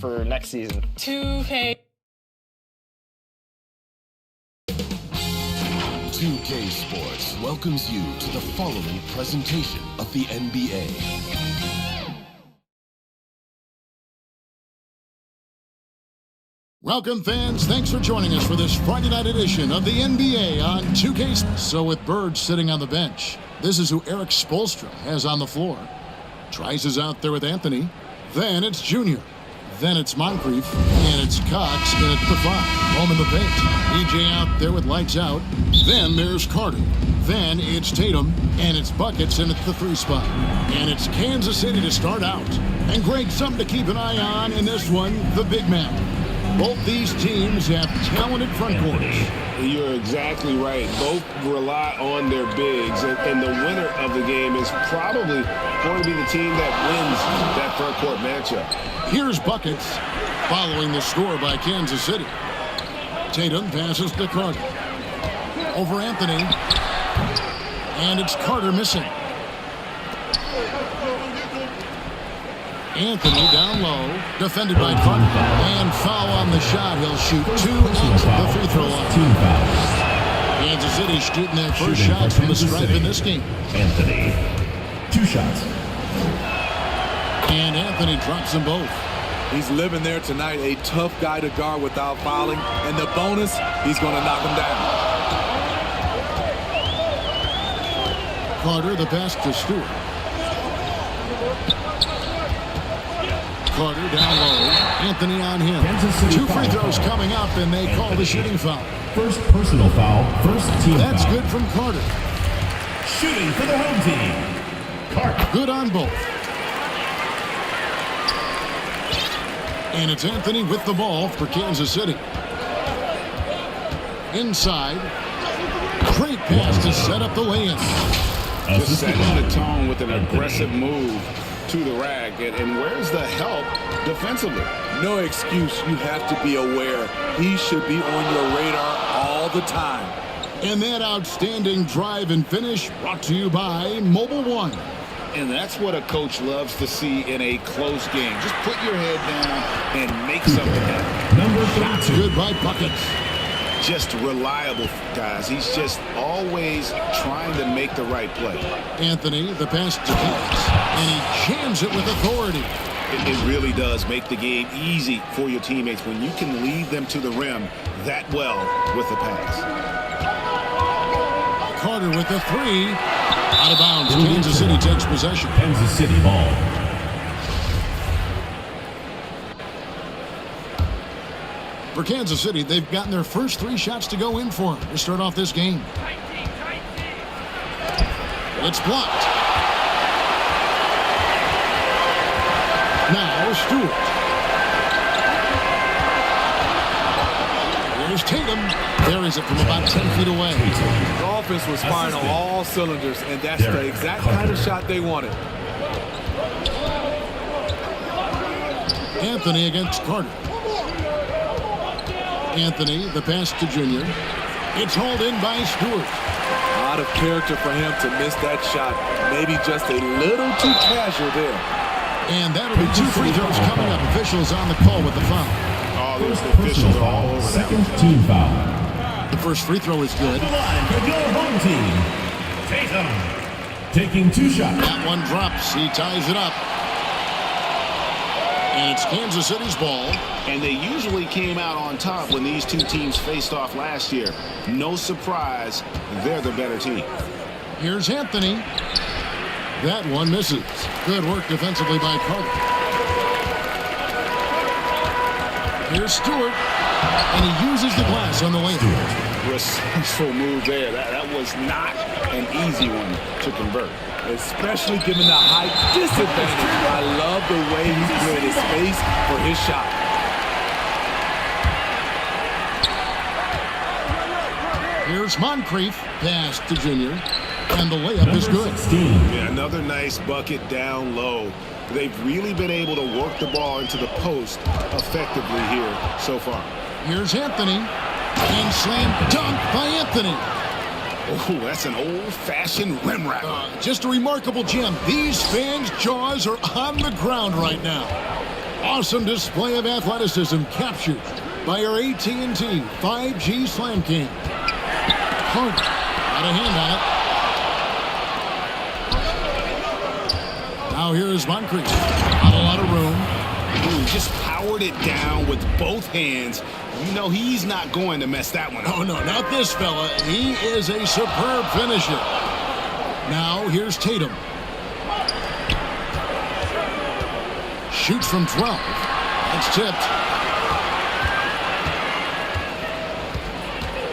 for next season. 2K. 2K Sports welcomes you to the following presentation of the NBA. Welcome, fans. Thanks for joining us for this Friday night edition of the NBA on 2K. So with Bird sitting on the bench, this is who Eric Spoelstra has on the floor. Trice is out there with Anthony. Then it's Junior. Then it's Moncrief. And it's Cox in at the 5. Home in the paint. EJ out there with lights out. Then there's Carter. Then it's Tatum. And it's Buckets in at the 3 spot. And it's Kansas City to start out. And Greg, something to keep an eye on in this one, the big man. Both these teams have talented front courts. You're exactly right. Both rely on their bigs, and the winner of the game is probably going to be the team that wins that front court matchup. Here's Buckets following the score by Kansas City. Tatum passes to Carter. Over Anthony. And it's Carter missing. Anthony down low, defended by Carter, and foul on the shot. He'll shoot 2 at the free throw line. Kansas City shooting their first shots from the stripe in this game. Anthony, 2 shots. And Anthony drops them both. He's living there tonight, a tough guy to guard without fouling, and the bonus, he's going to knock him down. Carter, the pass to Stewart. Carter down low. Anthony on him. 2 free throws coming up, and they call the shooting foul. First personal foul, first team That's foul. good from Carter. Shooting for the home team. Carter. Good on both. And it's Anthony with the ball for Kansas City. Inside. Great pass to set up the lay-in. Just setting the tone with an aggressive move to the rack, and where's the help defensively? No excuse. You have to be aware. He should be on your radar all the time. And that outstanding drive and finish brought to you by Mobile One. And that's what a coach loves to see in a close game. Just put your head down and make something happen. Number 32. Good by Buckets. Just reliable, guys. He's just always trying to make the right play. Anthony, the pass to Cox, and he jams it with authority. It really does make the game easy for your teammates when you can lead them to the rim that well with the pass. Carter with the 3. Out of bounds. Kansas City takes possession. Kansas City ball. For Kansas City, they've gotten their first 3 shots to go in for them to start off this game. It's blocked. Now Stewart. Here's Tatum. Buries it from about 10 feet away. The offense was firing on all cylinders, and that's the exact kind of shot they wanted. Anthony against Carter. Anthony, the pass to Junior. It's hauled in by Stewart. A lot of character for him to miss that shot. Maybe just a little too casual there. And that'll be 2 free throws coming up. Officials on the call with the foul. Oh, First the personal officials are all foul, over that. second team foul. The first free throw is good. The line for your home team. Tatum. Taking 2 shots. That one drops. He ties it up. And it's Kansas City's ball. And they usually came out on top when these two teams faced off last year. No surprise, they're the better team. Here's Anthony. That one misses. Good work defensively by Carter. Here's Stewart. And he uses the glass on the way. Resourceful move there. That was not an easy one to convert. Especially given the height disadvantage. I love the way he created space for his shot. Here's Moncrief. Pass to Junior. And the layup is good. Yeah, another nice bucket down low. They've really been able to work the ball into the post effectively here so far. Here's Anthony. And slam dunk by Anthony. Oh, that's an old-fashioned rim wrap. Just a remarkable gem. These fans' jaws are on the ground right now. Awesome display of athleticism captured by our AT&T 5G Slam King. Carter got a hand on it. Now here's Moncrief. Not a lot of room. Ooh, just powered it down with both hands. You know he's not going to mess that one up. Oh, no, not this fella. He is a superb finisher. Now here's Tatum. Shoots from 12. That's tipped.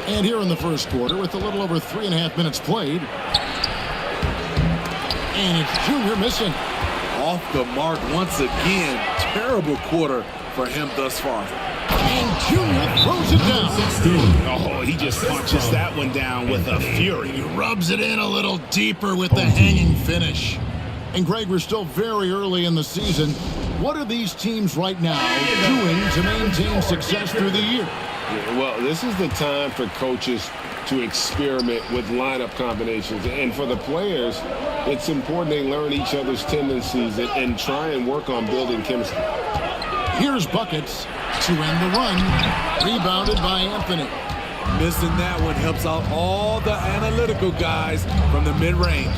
And here in the first quarter, with a little over 3.5 minutes played. And it's Junior missing. Off the mark once again. Terrible quarter for him thus far. And Junior throws it down. Oh, he just punches that one down with a fury. He rubs it in a little deeper with the hanging finish. And Greg, we're still very early in the season. What are these teams right now doing to maintain success through the year? Yeah, well, this is the time for coaches to experiment with lineup combinations. And for the players, it's important they learn each other's tendencies and try and work on building chemistry. Here's buckets to end the run. Rebounded by Anthony. Missing that one helps out all the analytical guys from the mid-range.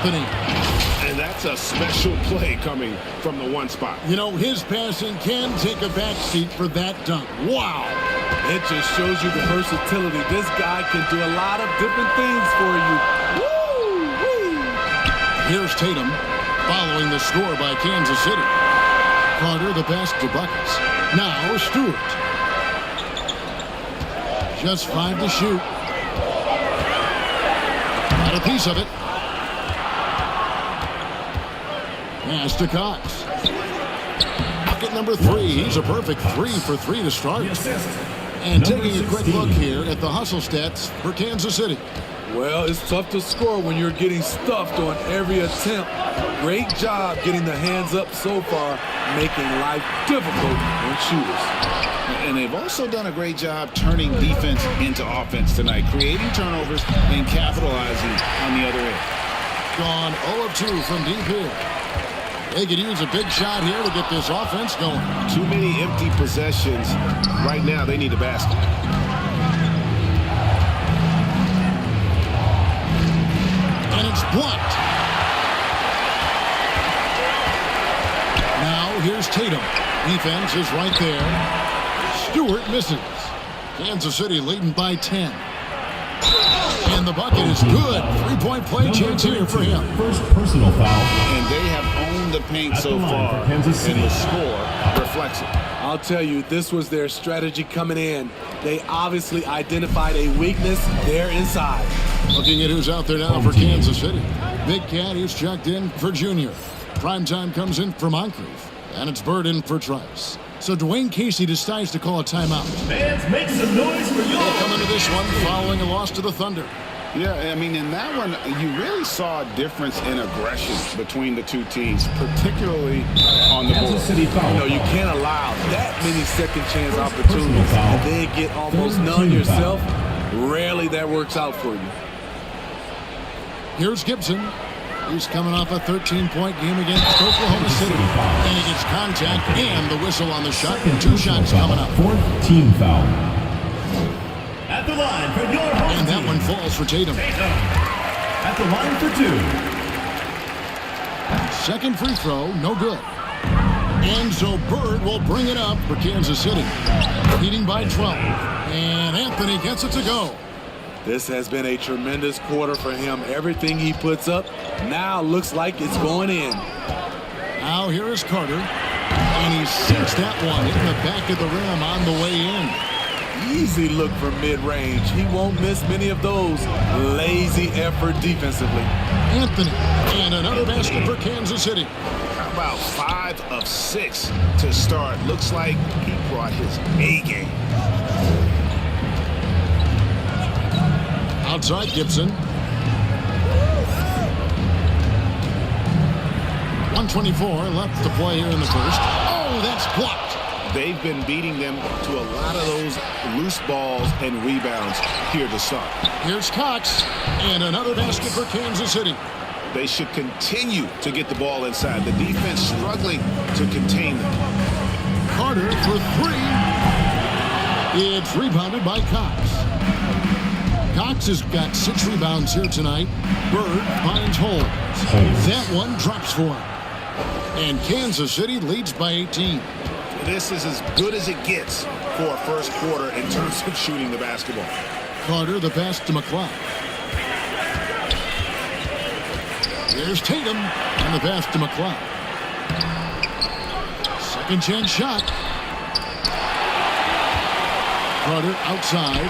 And that's a special play coming from the one spot. You know, his passing can take a back seat for that dunk. Wow. It just shows you the versatility. This guy can do a lot of different things for you. Woo! Woo! Here's Tatum following the score by Kansas City. Carter the pass to buckets. Now Stewart. Just 5 to shoot. Got a piece of it. Pass to Cox. Bucket number 3. He's a perfect 3 for 3 to start. And taking a quick look here at the hustle stats for Kansas City. Well, it's tough to score when you're getting stuffed on every attempt. Great job getting the hands up so far, making life difficult on shooters. And they've also done a great job turning defense into offense tonight, creating turnovers and capitalizing on the other end. Gone 0 of 2 from deep here. They could use a big shot here to get this offense going. Too many empty possessions. Right now, they need a basket. And it's blocked. Now here's Tatum. Defense is right there. Stewart misses. Kansas City leading by 10. And the bucket is good. 3-point play chance here for him. First personal foul. And they have owned the paint so far, and the score reflects it. I'll tell you, this was their strategy coming in. They obviously identified a weakness there inside. Looking at who's out there now for Kansas City. Big Cat, he's checked in for Junior. Primetime comes in for Moncrief. And it's Bird in for Trice. So Dwayne Casey decides to call a timeout. Fans, make some noise for you. We'll come into this one following a loss to the Thunder. Yeah, I mean, in that one, you really saw a difference in aggression between the two teams, particularly on the board. You know, you can't allow that many second chance opportunities and then get almost none yourself. Rarely that works out for you. Here's Gibson. He's coming off a 13-point game against Oklahoma City. And he gets contact and the whistle on the shot. 2 shots coming up. 4th team foul. At the line for your home And that team. one falls for Tatum. At the line for 2. Second free throw, no good. And so Bird will bring it up for Kansas City. Leading by 12. And Anthony gets it to go. This has been a tremendous quarter for him. Everything he puts up now looks like it's going in. Now here is Carter. And he sinks that one in the back of the rim on the way in. Easy look from mid-range. He won't miss many of those. Lazy effort defensively. Anthony, and another basket for Kansas City. How about 5 of 6 to start? Looks like he brought his A game. Outside Gibson. 1:24 left to play here in the first. Oh, that's blocked. They've been beating them to a lot of those loose balls and rebounds here to start. Here's Cox, and another basket for Kansas City. They should continue to get the ball inside. The defense struggling to contain them. Carter for three. It's rebounded by Cox. Cox has got 6 rebounds here tonight. Bird finds holes. That one drops for him. And Kansas City leads by 18. This is as good as it gets for a first quarter in terms of shooting the basketball. Carter, the pass to McCloud. There's Tatum, and the pass to McCloud. Second chance shot. Carter outside.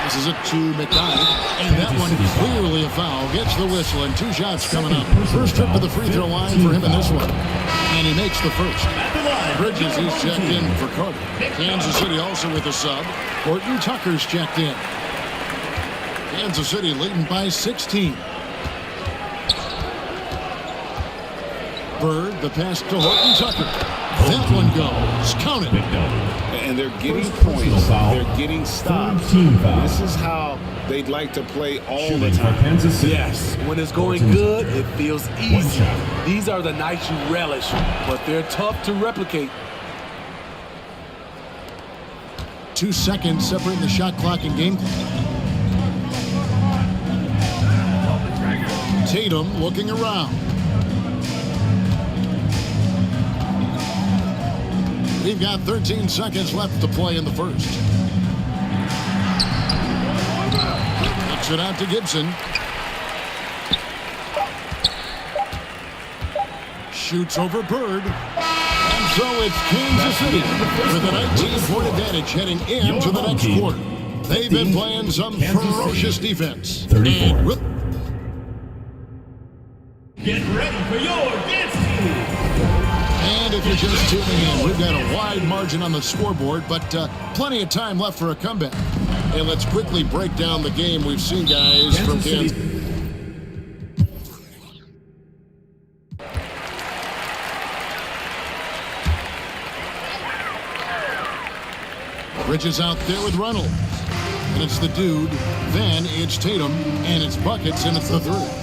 Passes it to McKnight. And that one clearly a foul. Gets the whistle, and 2 shots coming up. First trip to the free throw line for him in this one. And he makes the first. Bridges, he's checked in for Carter. Kansas City also with a sub. Horton Tucker's checked in. Kansas City leading by 16. Bird, the pass to Horton Tucker. That one goes. Count it. And they're getting points. They're getting stops. This is how they'd like to play all the time. Yes, when it's going good, it feels easy. These are the nights you relish, but they're tough to replicate. 2 seconds separating the shot clock and game clock. Tatum looking around. We've got 13 seconds left to play in the first. Kicks it out to Gibson. Shoots over Bird. And so it's Kansas City with a 19-point advantage heading into the next quarter. They've been playing some ferocious defense. 34. Get ready for your dance team. And if you're just tuning in, we've got a wide margin on the scoreboard, but plenty of time left for a comeback. And let's quickly break down the game we've seen, guys, from Kansas. Bridges out there with Reynolds. And it's the dude. Then it's Tatum, and it's buckets, and it's the 3.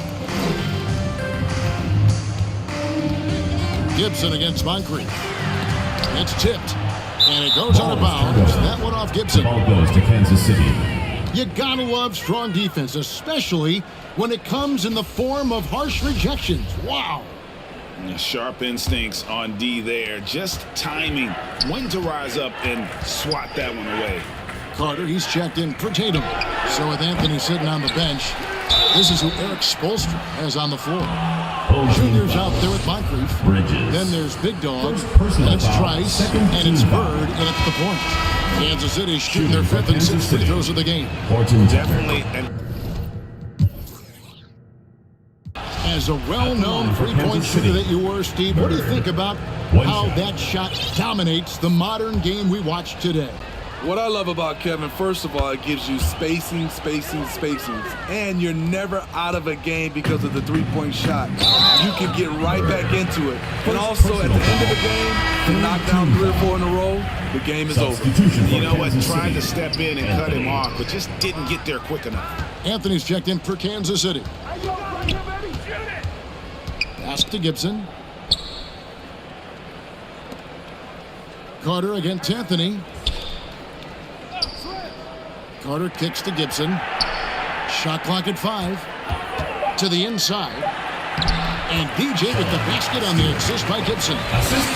Gibson against Moncrief. It's tipped, and it goes out of bounds. That one off Gibson. Ball goes to Kansas City. You gotta love strong defense, especially when it comes in the form of harsh rejections. Wow. Sharp instincts on D there. Just timing when to rise up and swat that one away. Carter, he's checked in for Tatum. So with Anthony sitting on the bench, this is who Eric Spoelstra has on the floor. Junior's out there with Moncrief. Bridges. Then there's Big Dog. Personal That's foul. Trice. Second And it's team Bird, foul. and it's the point. Kansas City shooting their 5th and 6th free throws of the game. Horton Definitely. And As a well-known three-point shooter that you were, Steve, what do you think about how that shot dominates the modern game we watch today? What I love about Kevin, first of all, it gives you spacing, and you're never out of a game because of the three-point shot. You can get right back into it. And also, at the end of the game, to knock down 3 or 4 in a row, the game is over. you know what? Tried to step in and cut him off, but just didn't get there quick enough. Anthony's checked in for Kansas City. Pass to Gibson. Carter against Anthony. Carter kicks to Gibson. Shot clock at 5. To the inside. And DJ with the basket on the assist by Gibson.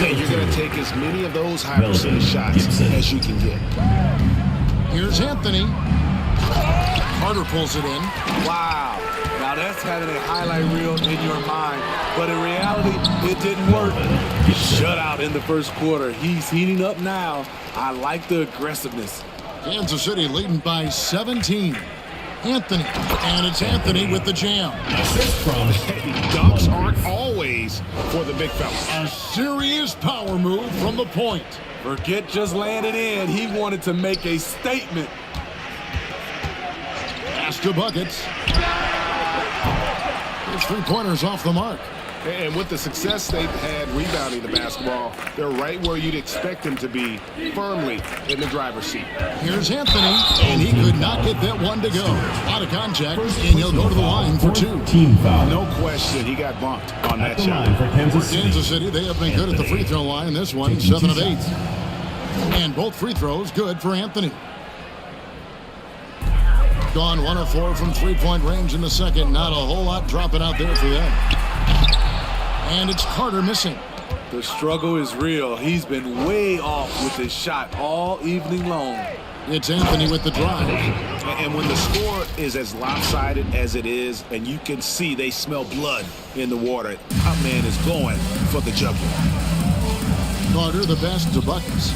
You're going to take as many of those high percentage shots as you can get. Here's Anthony. Carter pulls it in. Wow. Now that's having a highlight reel in your mind. But in reality, it didn't work. Shut out in the first quarter. He's heating up now. I like the aggressiveness. Kansas City leading by 17. Anthony. And it's Anthony with the jam. Assist from Dunks aren't always for the big fella. A serious power move from the point. Forget just landed in. He wanted to make a statement. Pass to buckets. His three-pointers off the mark. And with the success they've had rebounding the basketball, they're right where you'd expect them to be, firmly in the driver's seat. Here's Anthony, and he could not get that one to go. A lot of contact, and he'll go to the line for two. Team foul. No question, he got bumped on that The shot. line for Kansas City. Kansas City, they have been good at the free throw line. This one, 7 of 8. And both free throws good for Anthony. Gone 1 of 4 from three-point range in the second. Not a whole lot dropping out there for them. And it's Carter missing. The struggle is real. He's been way off with his shot all evening long. It's Anthony with the drive. And when the score is as lopsided as it is, and you can see they smell blood in the water, our man is going for the jugular. Carter, the best to Buckets.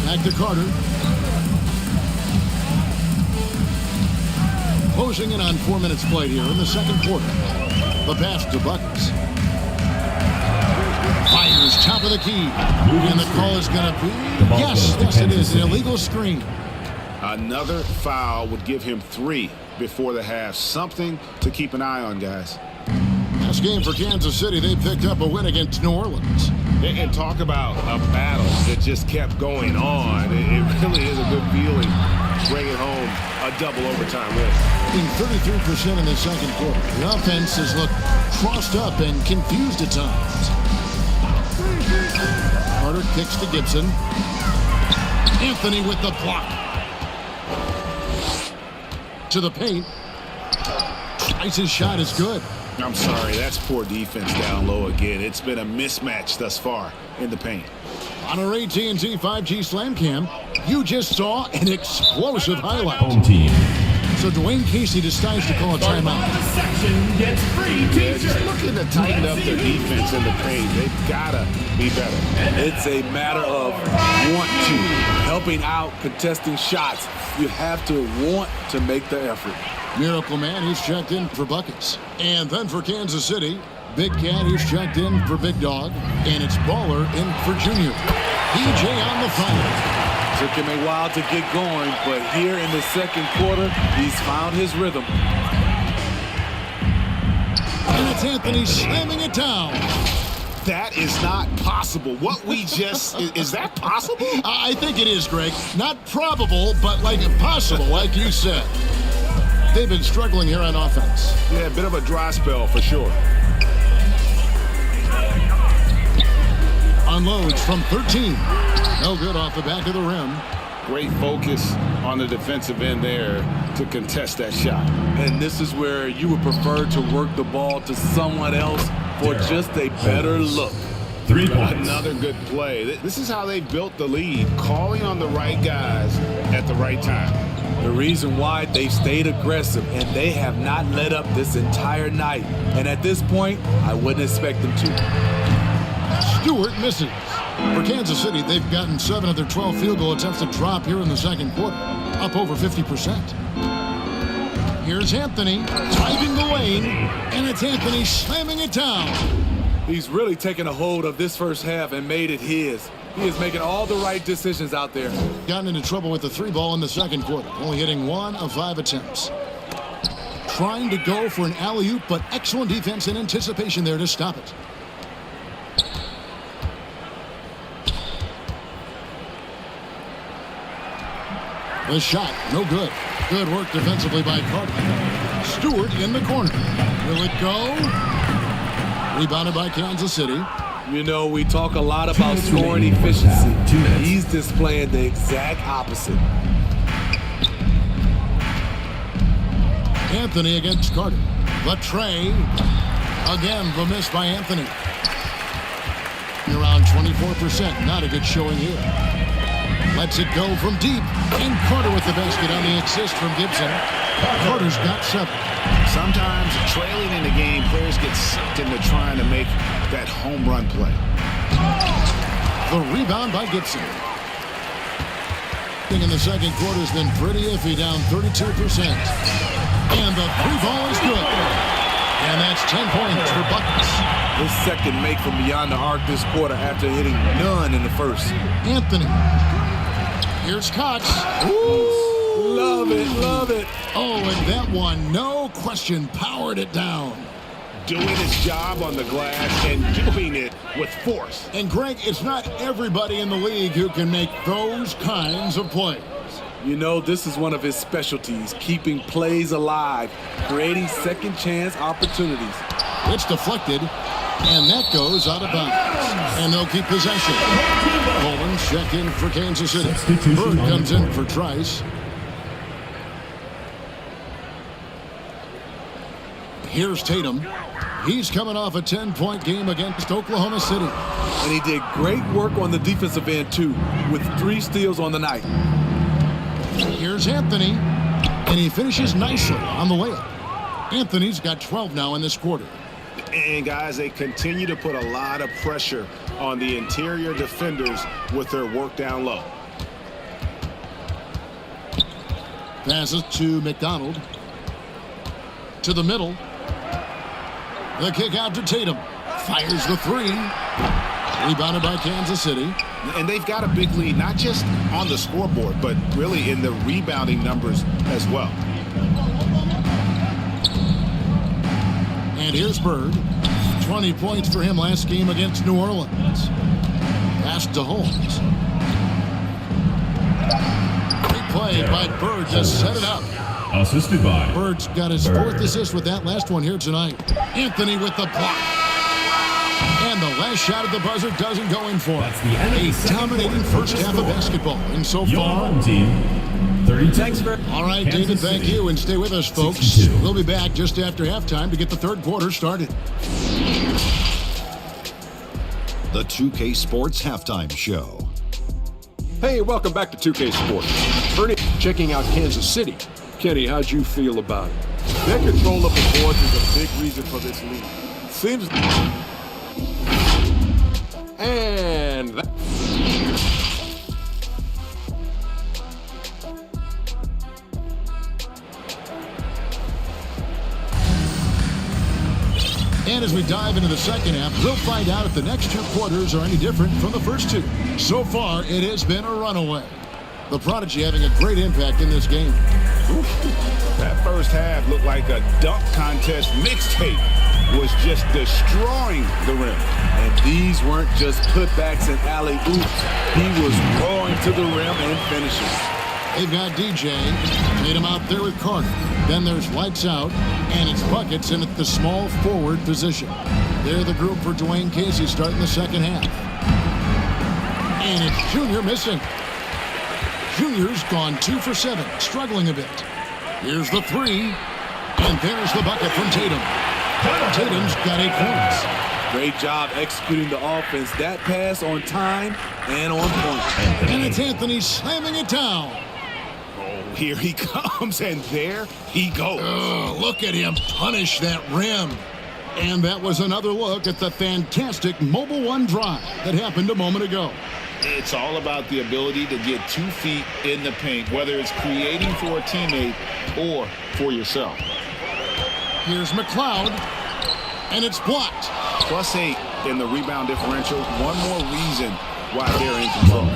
Back to Carter. Closing in on 4 minutes played here in the second quarter. The pass to Buckets. Fires top of the key. And the call is going to be, yes, it is, an illegal screen. Another foul would give him 3 before the half. Something to keep an eye on, guys. Last game for Kansas City, they picked up a win against New Orleans. And talk about a battle that just kept going on. It really is a good feeling bringing home a double overtime win. Being 33% in the second quarter. The offense has looked crossed up and confused at times. Carter kicks to Gibson. Anthony with the block. To the paint. Twice's shot is good. I'm sorry, that's poor defense down low again. It's been a mismatch thus far in the paint. On our AT&T 5G Slam Cam, you just saw an explosive highlight. Home team. So Dwayne Casey decides to call a timeout. Section gets free Yeah, just looking to tighten up their defense in the paint. They've got to be better. It's a matter of want to, helping out, contesting shots. You have to want to make the effort. Miracle Man, he's checked in for Buckets. And then for Kansas City, Big Cat, he's checked in for Big Dog. And it's Baller in for Junior. PJ on the foul. Took him a while to get going, but here in the second quarter, he's found his rhythm. And it's Anthony slamming it down. That is not possible. What we just, is that possible? I think it is, Greg. Not probable, but like possible, like you said. They've been struggling here on offense. Yeah, a bit of a dry spell for sure. Unloads from 13. No good off the back of the rim. Great focus on the defensive end there to contest that shot. And this is where you would prefer to work the ball to someone else for just a better look. 3 points. Another good play. This is how they built the lead, calling on the right guys at the right time. The reason why they've stayed aggressive and they have not let up this entire night. And at this point, I wouldn't expect them to. Stewart misses. For Kansas City, they've gotten 7 of their 12 field goal attempts to drop here in the second quarter, up over 50%. Here's Anthony driving the lane, and it's Anthony slamming it down. He's really taken a hold of this first half and made it his. He is making all the right decisions out there. Gotten into trouble with the 3-ball in the second quarter, only hitting 1 of 5 attempts. Trying to go for an alley-oop, but excellent defense and anticipation there to stop it. The shot, no good. Good work defensively by Carter. Stewart in the corner. Will it go? Rebounded by Kansas City. You know, we talk a lot about scoring efficiency. He's displaying the exact opposite. Anthony against Carter. The tray. Again, the miss by Anthony. Around 24%. Not a good showing here. Lets it go from deep. And Carter with the basket on the assist from Gibson. Carter's got 7. Sometimes trailing in the game, players get sucked into trying to make that home run play. The rebound by Gibson. In the second quarter has been pretty iffy, down 32%. And the 3-ball is good. And that's 10 points for Buckets. His second make from beyond the arc this quarter after hitting none in the first. Anthony. Here's Cox. Ooh, love it, love it. Oh, and that one, no question, powered it down. doing his job on the glass and doing it with force. And Greg, it's not everybody in the league who can make those kinds of plays. You know, this is one of his specialties, keeping plays alive, creating second chance opportunities. It's deflected, and that goes out of bounds. And they'll keep possession. Coleman check in for Kansas City. Bird comes in for Trice. Here's Tatum. He's coming off a 10-point game against Oklahoma City. And he did great work on the defensive end, too, with 3 steals on the night. Here's Anthony, and he finishes nicely on the layup. Anthony's got 12 now in this quarter. And, guys, they continue to put a lot of pressure on the interior defenders with their work down low. Passes to McDonald. To the middle. The kick out to Tatum. Fires the 3. Rebounded by Kansas City. And they've got a big lead, not just on the scoreboard, but really in the rebounding numbers as well. And here's Bird. 20 points for him last game against New Orleans. Pass to Holmes. Great play by Bird to set it up. Assisted by Bird's got his 4th assist with that last one here tonight. Anthony with the block. And the last shot at the buzzer doesn't go in for him. A dominating first half of basketball. And so far, home team, 32. All right, David, thank you. And stay with us, folks. 62. We'll be back just after halftime to get the third quarter started. The 2K Sports Halftime Show. Hey, welcome back to 2K Sports. Ernie checking out Kansas City. Kenny, how'd you feel about it? Their control of the boards is a big reason for this lead. Seems... And that... And as we dive into the second half, we'll find out if the next 2 quarters are any different from the first 2. So far, it has been a runaway. The Prodigy having a great impact in this game. That first half looked like a dunk contest mixtape. Was just destroying the rim. And these weren't just putbacks and alley-oops. He was rolling to the rim and finishing. They've got DJ. Made him out there with Carter. Then there's lights out, and it's buckets in at the small forward position. They're the group for Dwayne Casey starting the second half. And it's Junior missing. Junior's gone 2 for 7, struggling a bit. Here's the 3, and there's the bucket from Tatum. Tatum's got 8 points. Great job executing the offense. That pass on time and on point. And it's Anthony slamming it down. Oh, here he comes, and there he goes. Look at him punish that rim. And that was another look at the fantastic Mobile One drive that happened a moment ago. It's all about the ability to get 2 feet in the paint, whether it's creating for a teammate or for yourself. Here's McLeod, and it's blocked. +8 in the rebound differential. One more reason why they're in control.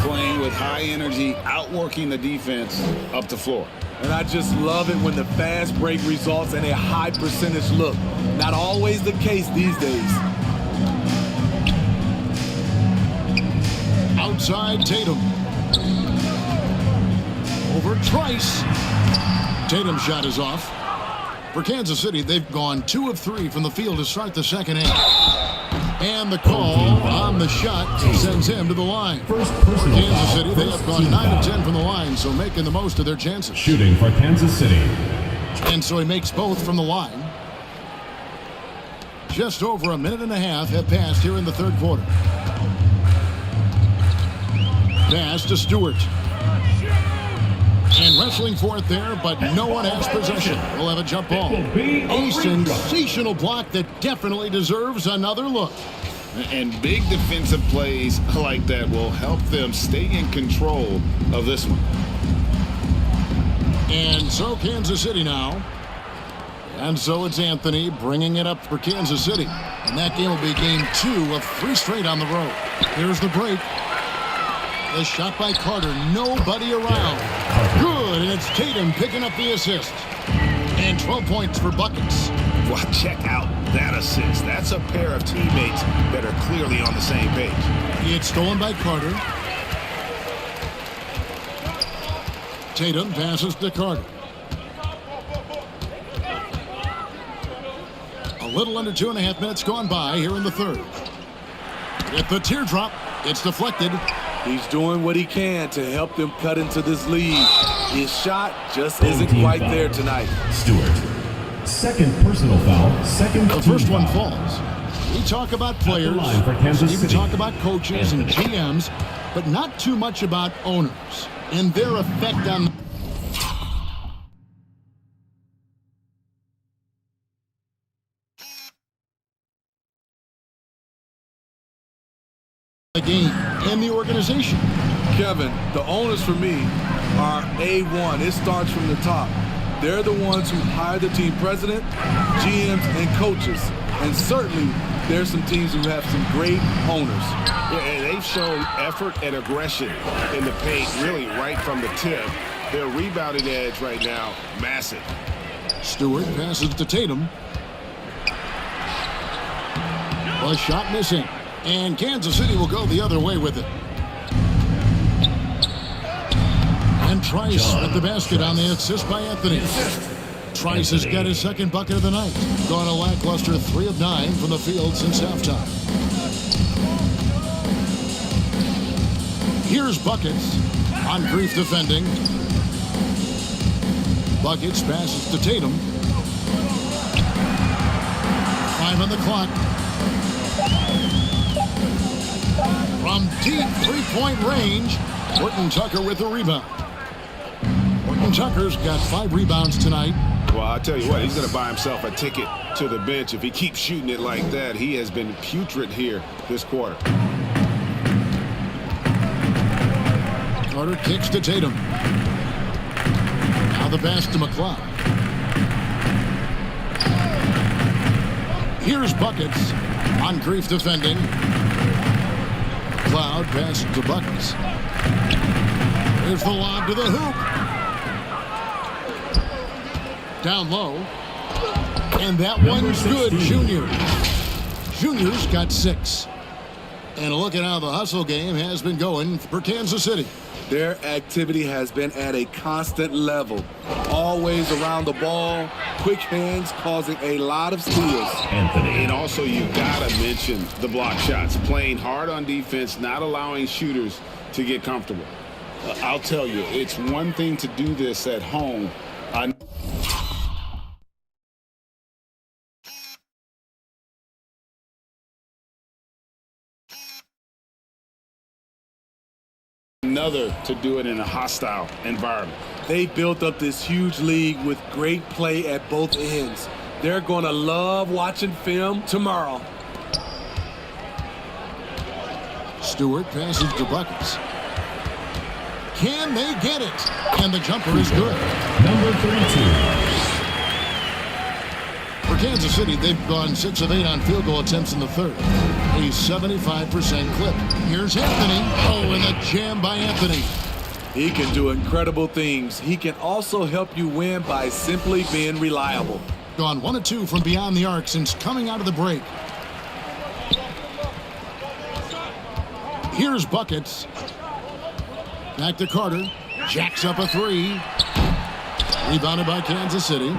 Playing with high energy, outworking the defense up the floor. And I just love it when the fast break results in a high percentage look. Not always the case these days. Outside Tatum. Over Trice. Tatum's shot is off. For Kansas City, they've gone 2 of 3 from the field to start the second half. And the call on the shot sends him to the line. For Kansas City, they have gone 9 of 10 from the line, so making the most of their chances. Shooting for Kansas City. And so he makes both from the line. Just over a minute and a half have passed here in the third quarter. Pass to Stewart. And wrestling for it there, but no one has possession. We'll have a jump ball. A sensational block that definitely deserves another look. And big defensive plays like that will help them stay in control of this one. And so Kansas City now. And so it's Anthony bringing it up for Kansas City. And that game will be game 2 of 3 straight on the road. Here's the break. The shot by Carter. Nobody around. Good. And it's Tatum picking up the assist. And 12 points for buckets Well, check out that assist. That's a pair of teammates that are clearly on the same page. It's stolen by Carter. Tatum passes to Carter. A little under 2.5 minutes gone by here in the third. At the teardrop, it's deflected. He's doing what he can to help them cut into this lead. His shot just isn't quite there tonight. Stewart. Second personal foul. Second The first one falls. We talk about players, line for Kansas even City. talk about coaches and GMs, but not too much about owners and their effect on the game and the organization. Kevin, the owners for me are A1. It starts from the top. They're the ones who hire the team president, GMs, and coaches. And certainly, there's some teams who have some great owners. Yeah, and they've shown effort and aggression in the paint, really right from the tip. Their rebounding edge right now, massive. Stewart passes to Tatum. A shot missing. And Kansas City will go the other way with it. And Trice at the basket on the assist by Anthony. Trice has got his second bucket of the night. Gone a lackluster 3 of 9 from the field since halftime. Here's Buckets on brief defending. Buckets passes to Tatum. 5 on the clock. From deep three-point range, Horton Tucker with the rebound. Horton Tucker's got 5 rebounds tonight. Well, I'll tell you what, he's going to buy himself a ticket to the bench. If he keeps shooting it like that, he has been putrid here this quarter. Carter kicks to Tatum. Now the pass to McLeod. Here's Buckets on grief defending. McLeod passes to Buckets. Here's the lob to the hoop. Down low. And that one's good, Junior. Junior's got 6. And look at how the hustle game has been going for Kansas City. Their activity has been at a constant level. Always around the ball, quick hands causing a lot of steals. And also, you got to mention the block shots. Playing hard on defense, not allowing shooters to get comfortable. I'll tell you, it's one thing to do this at home. Another to do it in a hostile environment. They built up this huge league with great play at both ends. They're going to love watching film tomorrow. Stewart passes to Buckets. Can they get it? And the jumper is good. Number 32. For Kansas City, they've gone 6 of 8 on field goal attempts in the third. A 75% clip. Here's Anthony. Oh, and a jam by Anthony. He can do incredible things. He can also help you win by simply being reliable. Gone 1 of 2 from beyond the arc since coming out of the break. Here's Buckets. Back to Carter. Jacks up a 3. Rebounded by Kansas City.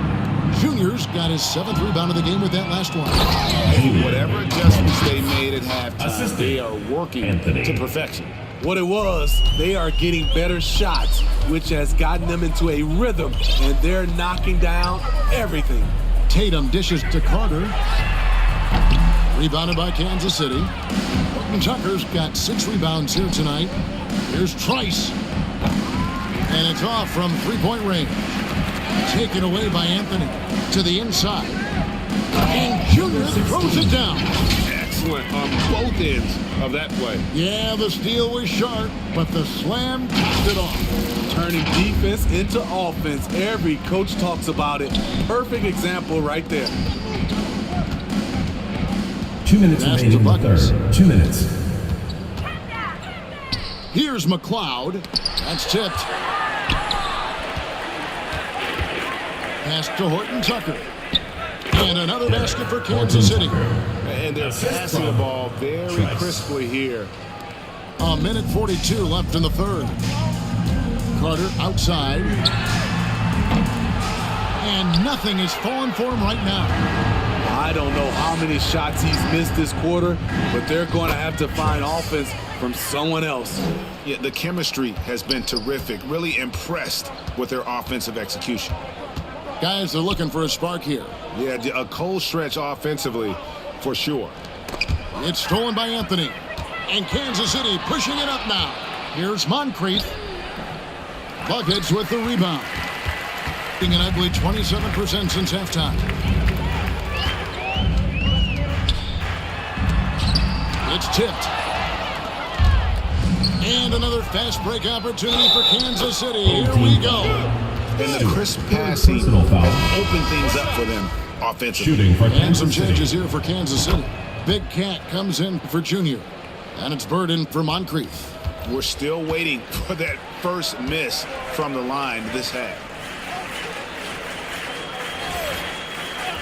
Junior's got his 7th rebound of the game with that last one. And whatever adjustments they made at halftime, they are working to perfection. What it was, they are getting better shots, which has gotten them into a rhythm, and they're knocking down everything. Tatum dishes to Carter. Rebounded by Kansas City. Horton Tucker's got 6 rebounds here tonight. Here's Trice. And it's off from three-point range. Taken away by Anthony to the inside. And Junior throws it down. Excellent on both ends of that play. Yeah, the steal was sharp, but the slam topped it off. Turning defense into offense. Every coach talks about it. Perfect example right there. 2 minutes Pass remaining to in the Buckets. third. 2 minutes. Here's McLeod. That's tipped. Pass to Horton Tucker. And another basket for Kansas City. And they're passing the ball very crisply here. A minute 42 left in the third. Carter outside. And nothing is falling for him right now. I don't know how many shots he's missed this quarter, but they're going to have to find offense from someone else. Yeah, the chemistry has been terrific. Really impressed with their offensive execution. Guys are looking for a spark here. Yeah, a cold stretch offensively for sure. It's stolen by Anthony. And Kansas City pushing it up now. Here's Moncrief. Buckets with the rebound. An ugly 27% since halftime. It's tipped. And another fast break opportunity for Kansas City. Here we go. And the crisp passing has opened things up for them offensively. And some changes here for Kansas City. Big Cat comes in for Junior. And it's Burden for Moncrief. We're still waiting for that first miss from the line this half.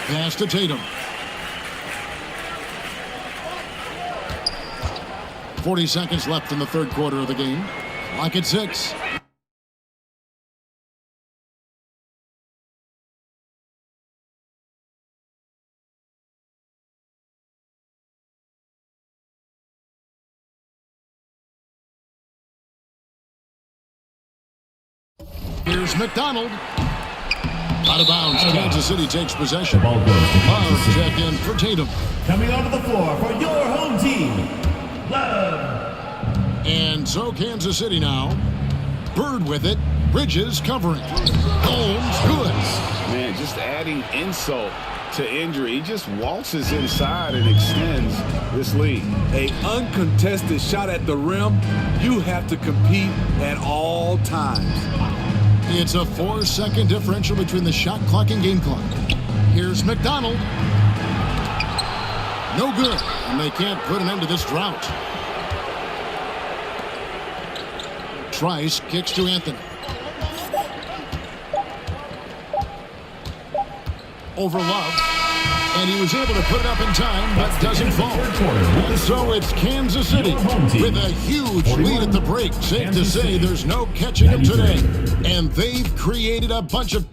Pass to Tatum. 40 seconds left in the third quarter of the game. Clock at 6. Here's McDonald. Out of bounds. Kansas City takes possession. Love check in for Tatum. Coming onto the floor for your home team, Love. And so Kansas City now. Bird with it. Bridges covering. Holmes good. Man, just adding insult to injury. He just waltzes inside and extends this lead. An uncontested shot at the rim, you have to compete at all times. It's a 4-second differential between the shot clock and game clock. Here's McDonald. No good, and they can't put an end to this drought. Trice kicks to Anthony. Over Love. And he was able to put it up in time, but doesn't fall. And so it's Kansas City with a huge lead at the break. Safe to say there's no catching them today. And they've created a bunch of...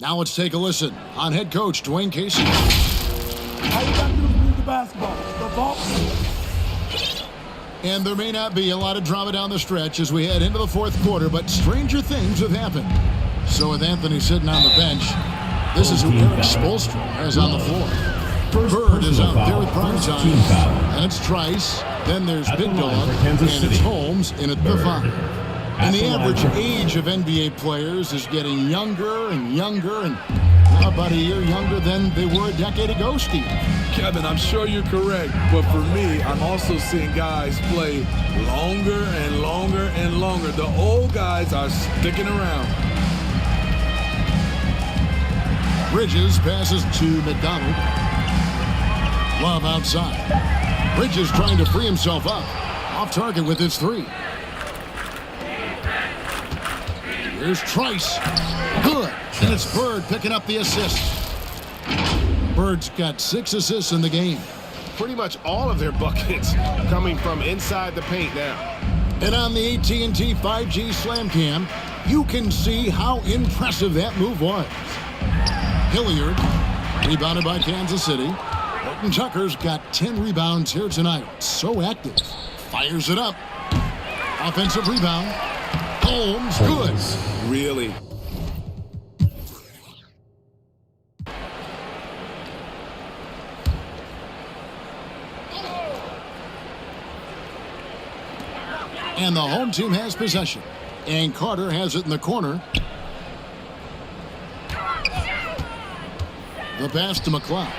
Now let's take a listen on head coach Dwayne Casey. All you got to do is move the basketball. The ball. And there may not be a lot of drama down the stretch as we head into the fourth quarter, but stranger things have happened. So with Anthony sitting on the bench, this is who Eric Spoelstra has on the floor. Bird is out there with prime time. And it's Trice. Then there's Big Dog. And it's Holmes in at the 5. And the average age of NBA players is getting younger and younger, and about a year younger than they were a decade ago, Steve. Kevin, I'm sure you're correct, but for me, I'm also seeing guys play longer and longer and longer. The old guys are sticking around. Bridges passes to McDonald. Love outside. Bridges trying to free himself up. Off target with his 3. Here's Trice. Good. And it's Bird picking up the assist. Bird's got 6 assists in the game. Pretty much all of their buckets coming from inside the paint now. And on the AT&T 5G Slam Cam, you can see how impressive that move was. Hilliard, rebounded by Kansas City. Horton Tucker's got 10 rebounds here tonight. So active. Fires it up. Offensive rebound. Holmes, good. Really? And the home team has possession. And Carter has it in the corner. The pass to McLeod.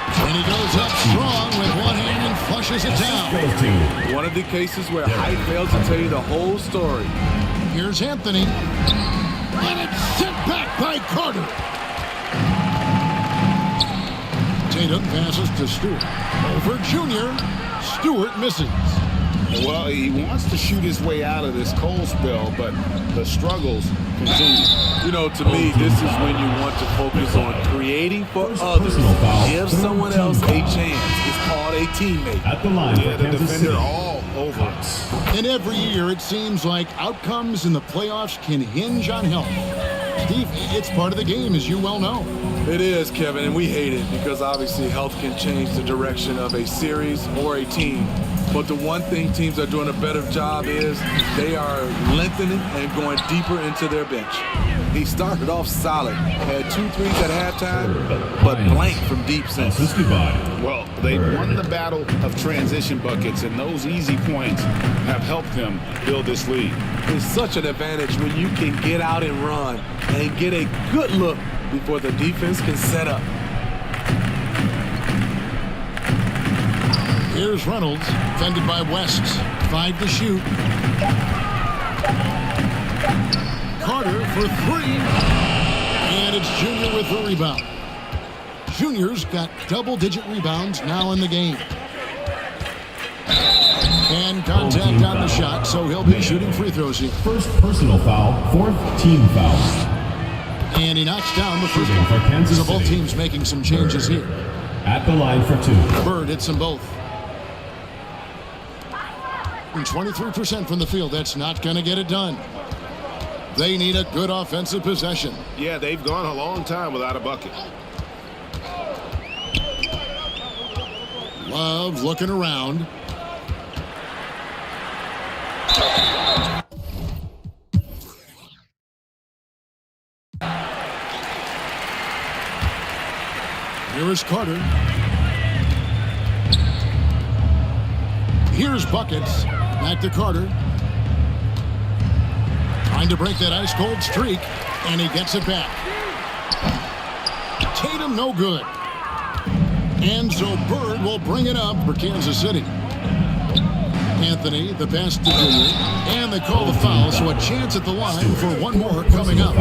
And he goes up strong with one hand and flushes it down. One of the cases where height fails to tell you the whole story. Here's Anthony. And it's sent back by Carter. Tatum passes to Stewart. Over Junior. Stewart misses. Well, he wants to shoot his way out of this cold spell, but the struggles continue. You know, to me, this is when you want to focus on creating for others. Give someone else a chance. It's called a teammate. At the line Yeah, for the Kansas defender City. all over us. And every year it seems like outcomes in the playoffs can hinge on health. Steve, it's part of the game, as you well know. It is, Kevin, and we hate it because obviously health can change the direction of a series or a team. But the one thing teams are doing a better job is they are lengthening and going deeper into their bench. He started off solid, had 2 threes at halftime, but blank from deep since. Assisted by Well, they won the battle of transition buckets, and those easy points have helped them build this lead. It's such an advantage when you can get out and run and get a good look before the defense can set up. Here's Reynolds, defended by West. 5 to shoot. Carter for 3. And it's Junior with the rebound. Junior's got double-digit rebounds now in the game. And contact on the shot, so he'll be shooting free throws here. first personal foul, 4th team foul. And he knocks down the first Shooting for one. Kansas So both City. teams making some changes here. At the line for 2. Bird hits them both. And 23% from the field. That's not going to get it done. They need a good offensive possession. Yeah, they've gone a long time without a bucket. Love looking around. Here is Carter. Here's Buckets. Back to Carter. Trying to break that ice-cold streak, and he gets it back. Tatum no good. And so Bird will bring it up for Kansas City. Anthony, the pass to Junior, and they call the foul, so a chance at the line for one more coming up.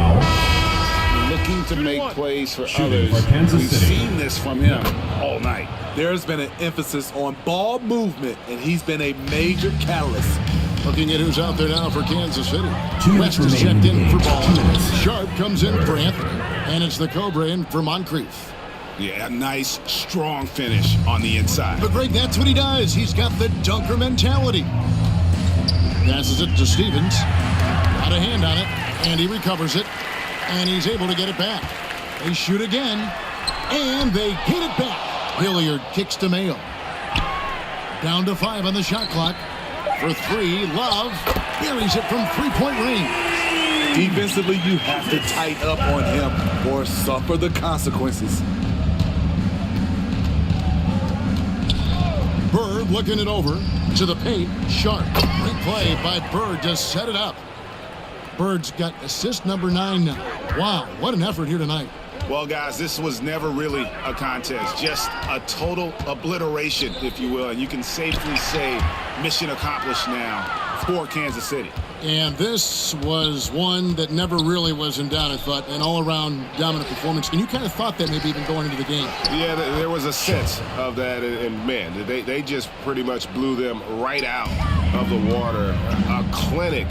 Looking to make plays for Shooting others. for Kansas We've City. seen this from him all night. There's been an emphasis on ball movement, and he's been a major catalyst. Looking at who's out there now for Kansas City. 2 minutes West is remaining checked in in for the game. ball. 2 minutes. Sharp comes in for Anthony, and it's the Cobra in for Moncrief. Yeah, a nice, strong finish on the inside. But Greg, that's what he does. He's got the dunker mentality. Passes it to Stevens. Got a hand on it, and he recovers it, and he's able to get it back. They shoot again, and they get it back. Hilliard kicks to Mayo. Down to 5 on the shot clock. For 3, Love buries it from three-point range. Defensively, you have to tighten up on him or suffer the consequences. Bird looking it over to the paint. Sharp. Great play by Bird to set it up. Bird's got assist number 9 now. Wow, what an effort here tonight. Well, guys, this was never really a contest. Just a total obliteration, if you will. And you can safely say mission accomplished now for Kansas City. And this was one that never really was in doubt, I thought, an all-around dominant performance. And you kind of thought that maybe even going into the game. Yeah, there was a sense of that, and man, they just pretty much blew them right out of the water. A clinic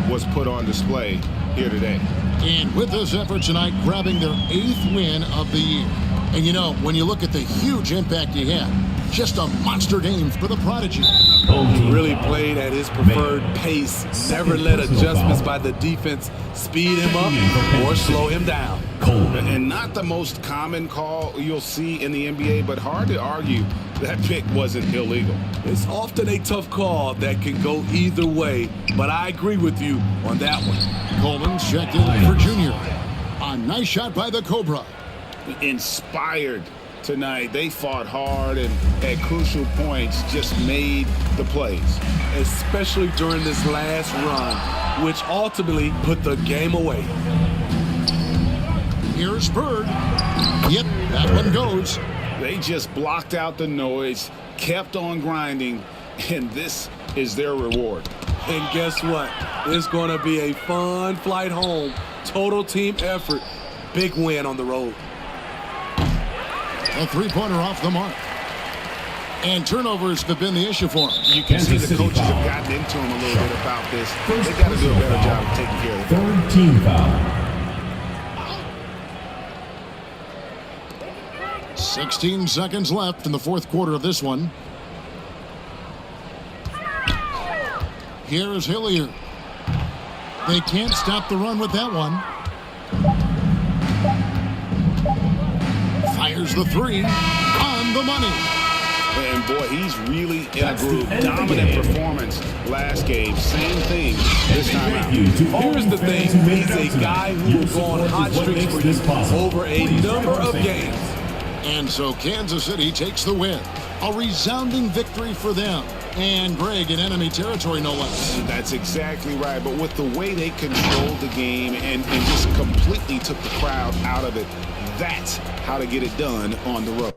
was put on display here today. And with this effort tonight, grabbing their 8th win of the year. And you know, when you look at the huge impact he had, just a monster game for the Prodigy. He really played at his preferred pace, never let adjustments by the defense speed him up or slow him down. And not the most common call you'll see in the NBA, but hard to argue that pick wasn't illegal. It's often a tough call that can go either way, but I agree with you on that one. Coleman's checked in for Junior. A nice shot by the Cobra. Inspired tonight. They fought hard and at crucial points just made the plays. Especially during this last run, which ultimately put the game away. Here's Bird. Yep, that one goes. They just blocked out the noise, kept on grinding, and this is their reward. And guess what? It's going to be a fun flight home. Total team effort. Big win on the road. A three-pointer off the mark. And turnovers have been the issue for him. You can see Kansas the City coaches foul. have gotten into him a little bit about this. First They got to do a personal better foul. job of taking care of the ball. Third team foul. 16 seconds left in the fourth quarter of this one. Here's Hilliard. They can't stop the run with that one. Fires the three. On the money. And boy, he's really in That's a groove. the end of the Dominant game. performance last game. Same thing this time out. Thank you to all Here's you the fans thing, who made it he's out a tonight. guy who Your will go on support hot is what streaks makes for this you possible. over a Please number drive of safe. games. And so Kansas City takes the win. A resounding victory for them. And Greg in enemy territory, no less. That's exactly right. But with the way they controlled the game and just completely took the crowd out of it, that's how to get it done on the road.